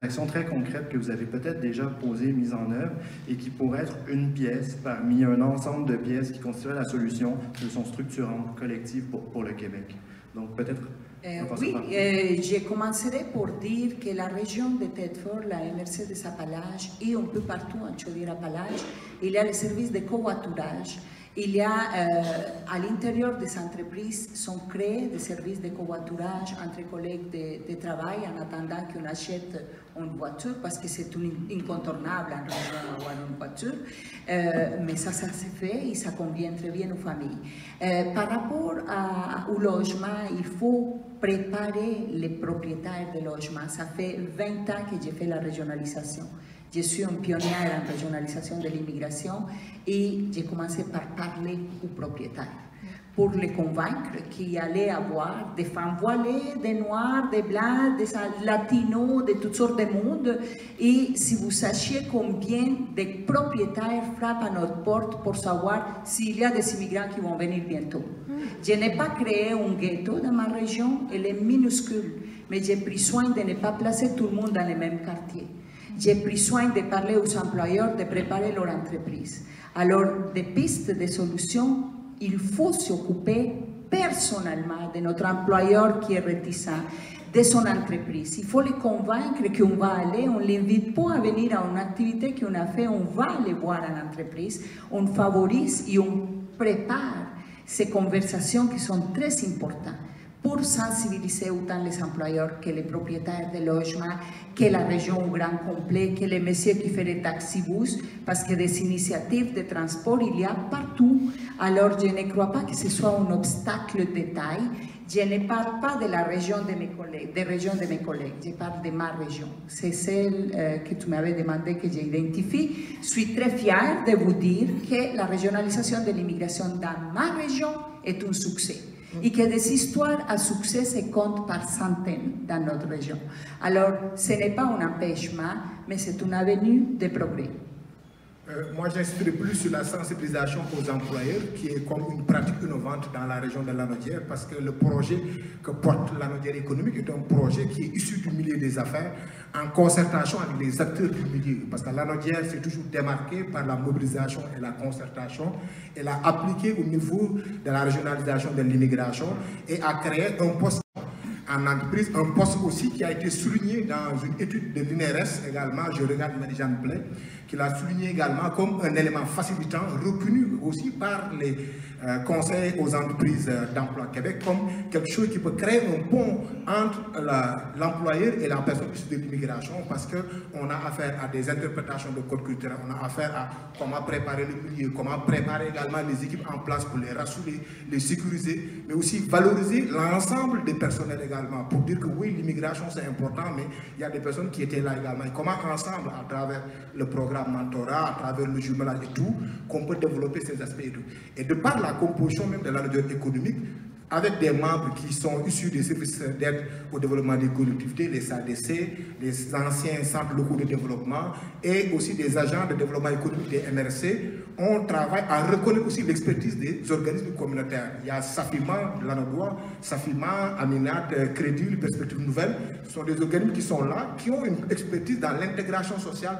actions très concrètes que vous avez peut-être déjà posées, mises en œuvre, et qui pourraient être une pièce parmi un ensemble de pièces qui constitueraient la solution structurante collective pour le Québec. Donc peut-être... Oui, je commencerai pour dire que la région de Thetford, la MRC des Appalaches et un peu partout en Chaudière-Appalaches, il y a les services de covoiturage. Il y a à l'intérieur des entreprises sont créés des services de covoiturage entre collègues de travail en attendant qu'on achète une voiture parce que c'est incontournable en région d'avoir une voiture. Mais ça se fait et ça convient très bien aux familles. Par rapport au logement, il faut préparer les propriétaires de logements. Ça fait 20 ans que j'ai fait la régionalisation. Je suis un pionnier en régionalisation de l'immigration et j'ai commencé par parler aux propriétaires pour les convaincre qu'il allait avoir des femmes voilées, des noirs, des blancs, des latinos, de toutes sortes de monde. Et si vous sachiez combien de propriétaires frappent à notre porte pour savoir s'il y a des immigrants qui vont venir bientôt. Je n'ai pas créé un ghetto dans ma région, elle est minuscule, mais j'ai pris soin de ne pas placer tout le monde dans les mêmes quartiers. J'ai pris soin de parler aux employeurs, de préparer leur entreprise. Alors, des pistes, des solutions, il faut s'occuper personnellement de notre employeur qui est réticent, de son entreprise. Il faut les convaincre qu'on va aller, on ne l'invite pas à venir à une activité qu'on a fait, on va aller voir en entreprise, on favorise et on prépare ces conversations qui sont très importantes pour sensibiliser autant les employeurs que les propriétaires de logements, que la région au grand complet, que les messieurs qui font des taxibus, parce que des initiatives de transport, il y a partout. Alors, je ne crois pas que ce soit un obstacle de taille. Je ne parle pas de la région de mes collègues, des régions de mes collègues, je parle de ma région. C'est celle que tu m'avais demandé que j'identifie. Je suis très fière de vous dire que la régionalisation de l'immigration dans ma région est un succès. Et que des histoires à succès se comptent par centaines dans notre région. Alors, ce n'est pas un empêchement, mais c'est une avenue de progrès. Moi, j'insisterai plus sur la sensibilisation aux employeurs, qui est comme une pratique innovante dans la région de Lanaudière, parce que le projet que porte Lanaudière économique est un projet qui est issu du milieu des affaires, en concertation avec les acteurs du milieu. Parce que Lanaudière s'est toujours démarqué par la mobilisation et la concertation. Elle a appliqué au niveau de la régionalisation de l'immigration et a créé un poste en entreprise, un poste aussi qui a été souligné dans une étude de l'INRS également, je regarde Marie-Jeanne Blais, qui l'a souligné également comme un élément facilitant, reconnu aussi par les conseils aux entreprises d'emploi Québec, comme quelque chose qui peut créer un pont entre l'employeur et la personne issue de l'immigration, parce qu'on a affaire à des interprétations de code culturel, on a affaire à comment préparer le milieu, comment préparer également les équipes en place pour les rassurer, les sécuriser, mais aussi valoriser l'ensemble des personnels également, pour dire que oui, l'immigration c'est important, mais il y a des personnes qui étaient là également. Et comment ensemble, à travers le programme mentorat, à travers le jumelage et tout, qu'on peut développer ces aspects et tout. Et de par la composition même de la Lanaudière économique, avec des membres qui sont issus des services d'aide au développement des collectivités, les SADC, les anciens centres locaux de développement et aussi des agents de développement économique des MRC, on travaille à reconnaître aussi l'expertise des organismes communautaires. Il y a Safima, Lanaudois, Safima, Aminat, Crédit, Perspective Nouvelle. Ce sont des organismes qui sont là, qui ont une expertise dans l'intégration sociale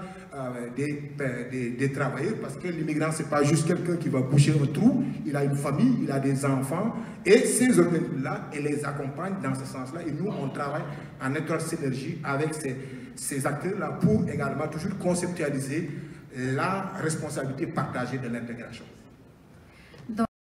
des travailleurs, parce que l'immigrant, ce n'est pas juste quelqu'un qui va boucher un trou, il a une famille, il a des enfants, et ces organismes-là, ils les accompagnent dans ce sens-là, et nous, on travaille en étroite synergie avec ces acteurs-là pour également toujours conceptualiser la responsabilité partagée de l'intégration.